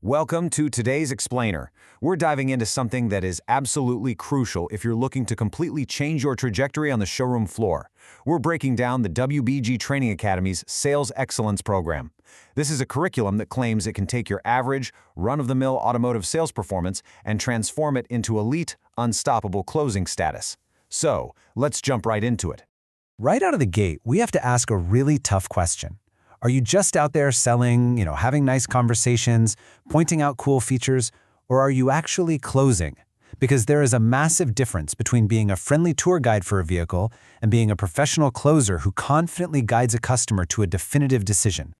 Welcome to today's Explainer. We're diving into something that is absolutely crucial if you're looking to completely change your trajectory on the showroom floor. We're breaking down the WBG Training Academy's Sales Excellence Program. This is a curriculum that claims it can take your average, run-of-the-mill automotive sales performance and transform it into elite, unstoppable closing status. So, let's jump right into it. Right out of the gate, we have to ask a really tough question. Are you just out there selling, having nice conversations, pointing out cool features, or are you actually closing? Because there is a massive difference between being a friendly tour guide for a vehicle and being a professional closer who confidently guides a customer to a definitive decision.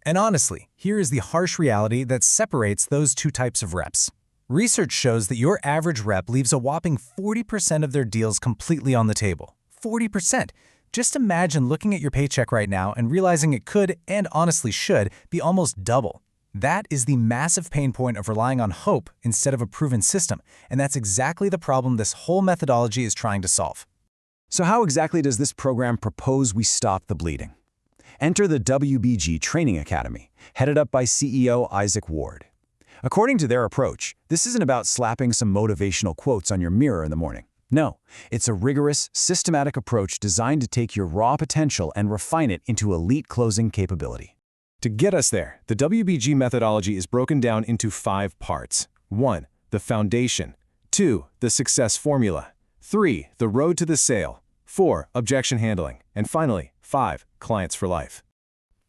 And honestly, here is the harsh reality that separates those two types of reps. Research shows that your average rep leaves a whopping 40% of their deals completely on the table. 40%! Just imagine looking at your paycheck right now and realizing it could, and honestly should, be almost double. That is the massive pain point of relying on hope instead of a proven system, and that's exactly the problem this whole methodology is trying to solve. So how exactly does this program propose we stop the bleeding? Enter the WBG Training Academy, headed up by CEO Isaac Ward. According to their approach, this isn't about slapping some motivational quotes on your mirror in the morning. No, it's a rigorous, systematic approach designed to take your raw potential and refine it into elite closing capability. To get us there, the WBG methodology is broken down into 5 parts. 1. The foundation. 2. The success formula. 3. The road to the sale. 4. Objection handling. And finally, 5. Clients for life.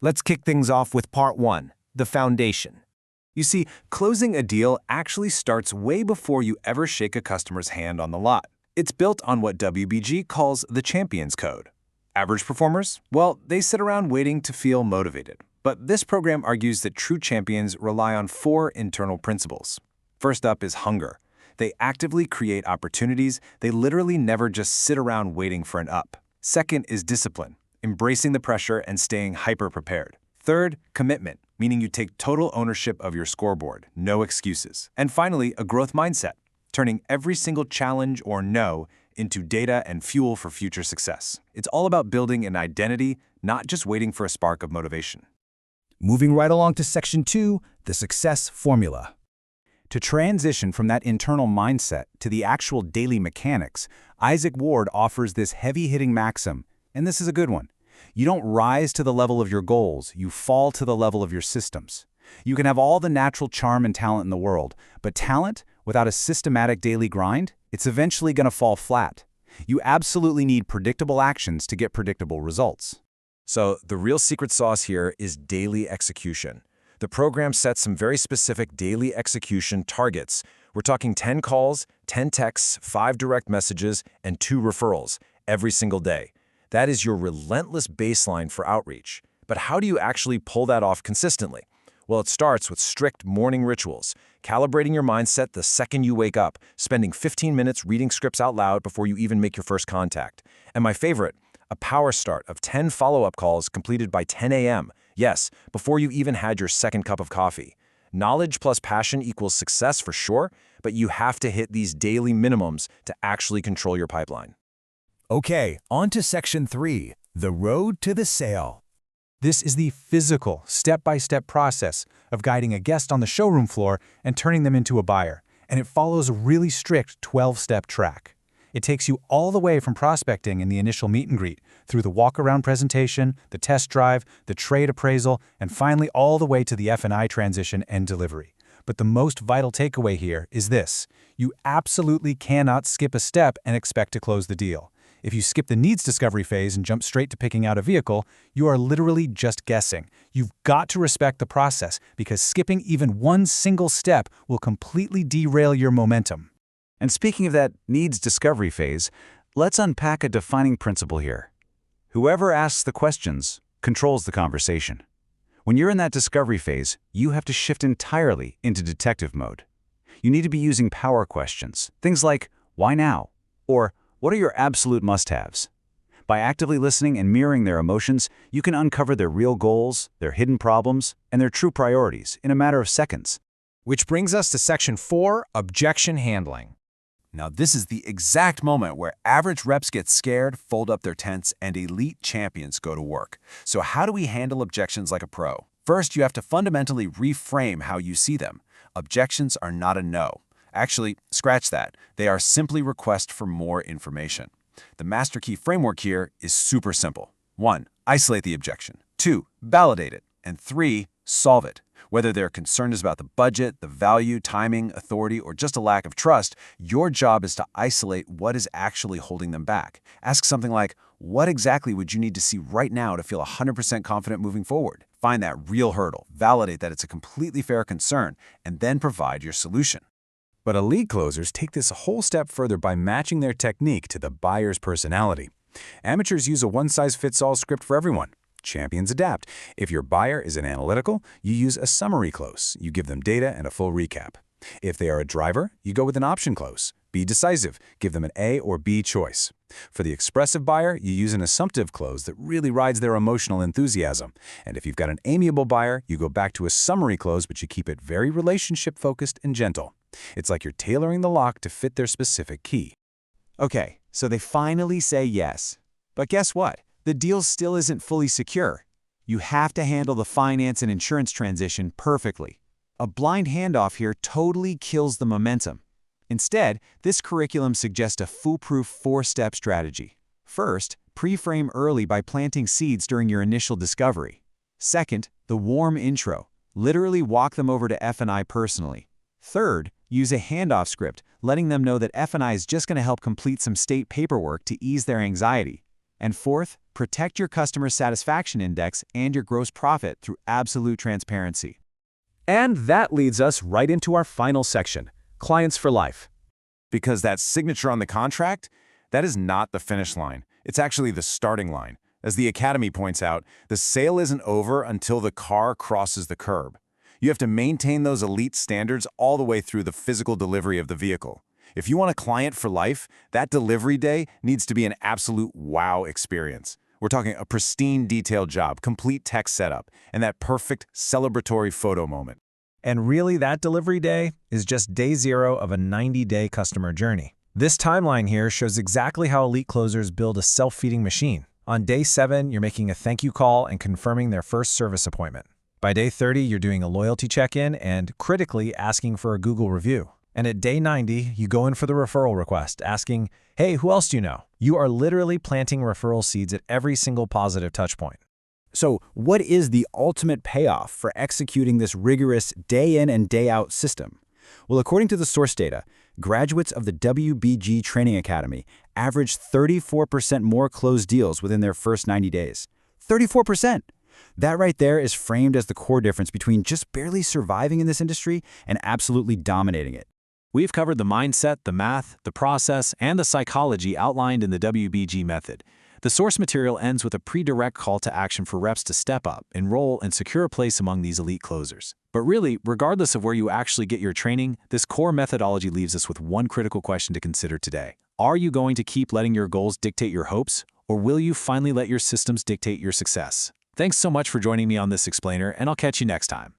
Let's kick things off with part 1, the foundation. You see, closing a deal actually starts way before you ever shake a customer's hand on the lot. It's built on what WBG calls the Champions Code. Average performers? Well, they sit around waiting to feel motivated. But this program argues that true champions rely on 4 internal principles. First up is hunger. They actively create opportunities. They literally never just sit around waiting for an up. Second is discipline, embracing the pressure and staying hyper-prepared. Third, commitment, meaning you take total ownership of your scoreboard, no excuses. And finally, a growth mindset, turning every single challenge or no into data and fuel for future success. It's all about building an identity, not just waiting for a spark of motivation. Moving right along to Section 2, the success formula. To transition from that internal mindset to the actual daily mechanics, Isaac Ward offers this heavy-hitting maxim, and this is a good one. You don't rise to the level of your goals, you fall to the level of your systems. You can have all the natural charm and talent in the world, but talent, without a systematic daily grind, it's eventually going to fall flat. You absolutely need predictable actions to get predictable results. So the real secret sauce here is daily execution. The program sets some very specific daily execution targets. We're talking 10 calls, 10 texts, 5 direct messages, and 2 referrals every single day. That is your relentless baseline for outreach. But how do you actually pull that off consistently? Well, it starts with strict morning rituals, calibrating your mindset the second you wake up, spending 15 minutes reading scripts out loud before you even make your first contact. And my favorite, a power start of 10 follow-up calls completed by 10 a.m. Yes, before you even had your second cup of coffee. Knowledge plus passion equals success for sure, but you have to hit these daily minimums to actually control your pipeline. Okay, on to Section 3, the road to the sale. This is the physical, step-by-step process of guiding a guest on the showroom floor and turning them into a buyer, and it follows a really strict 12-step track. It takes you all the way from prospecting in the initial meet and greet, through the walk-around presentation, the test drive, the trade appraisal, and finally all the way to the F&I transition and delivery. But the most vital takeaway here is this: you absolutely cannot skip a step and expect to close the deal. If you skip the needs discovery phase and jump straight to picking out a vehicle, you are literally just guessing. You've got to respect the process, because skipping even one single step will completely derail your momentum. And speaking of that needs discovery phase, let's unpack a defining principle here. Whoever asks the questions controls the conversation. When you're in that discovery phase, you have to shift entirely into detective mode. You need to be using power questions, things like, "Why now?" or "What are your absolute must-haves?" By actively listening and mirroring their emotions, you can uncover their real goals, their hidden problems, and their true priorities in a matter of seconds. Which brings us to Section 4, objection handling. Now, this is the exact moment where average reps get scared, fold up their tents, and elite champions go to work. So how do we handle objections like a pro? First, you have to fundamentally reframe how you see them. Objections are not a no. Actually, scratch that. They are simply requests for more information. The master key framework here is super simple. 1. Isolate the objection. 2. Validate it. And 3. Solve it. Whether their concern is about the budget, the value, timing, authority, or just a lack of trust, your job is to isolate what is actually holding them back. Ask something like, what exactly would you need to see right now to feel 100% confident moving forward? Find that real hurdle, validate that it's a completely fair concern, and then provide your solution. But elite closers take this a whole step further by matching their technique to the buyer's personality. Amateurs use a one-size-fits-all script for everyone. Champions adapt. If your buyer is an analytical, you use a summary close. You give them data and a full recap. If they are a driver, you go with an option close. Be decisive. Give them an A or B choice. For the expressive buyer, you use an assumptive close that really rides their emotional enthusiasm. And if you've got an amiable buyer, you go back to a summary close, but you keep it very relationship-focused and gentle. It's like you're tailoring the lock to fit their specific key. Okay, so they finally say yes. But guess what? The deal still isn't fully secure. You have to handle the finance and insurance transition perfectly. A blind handoff here totally kills the momentum. Instead, this curriculum suggests a foolproof 4-step strategy. First, pre-frame early by planting seeds during your initial discovery. Second, the warm intro. Literally walk them over to F&I personally. Third, use a handoff script, letting them know that F&I is just going to help complete some state paperwork to ease their anxiety. And fourth, protect your customer satisfaction index and your gross profit through absolute transparency. And that leads us right into our final section, clients for life. Because that signature on the contract, that is not the finish line. It's actually the starting line. As the Academy points out, the sale isn't over until the car crosses the curb. You have to maintain those elite standards all the way through the physical delivery of the vehicle. If you want a client for life, that delivery day needs to be an absolute wow experience. We're talking a pristine detailed job, complete tech setup, and that perfect celebratory photo moment. And really, that delivery day is just day 0 of a 90-day customer journey. This timeline here shows exactly how elite closers build a self-feeding machine. On day 7, you're making a thank you call and confirming their first service appointment. By day 30, you're doing a loyalty check-in and, critically, asking for a Google review. And at day 90, you go in for the referral request, asking, hey, who else do you know? You are literally planting referral seeds at every single positive touchpoint. So, what is the ultimate payoff for executing this rigorous day-in and day-out system? Well, according to the source data, graduates of the WBG Training Academy averaged 34% more closed deals within their first 90 days. 34%! That right there is framed as the core difference between just barely surviving in this industry and absolutely dominating it. We've covered the mindset, the math, the process, and the psychology outlined in the WBG method. The source material ends with a pre-direct call to action for reps to step up, enroll, and secure a place among these elite closers. But really, regardless of where you actually get your training, this core methodology leaves us with one critical question to consider today. Are you going to keep letting your goals dictate your hopes, or will you finally let your systems dictate your success? Thanks so much for joining me on this explainer, and I'll catch you next time.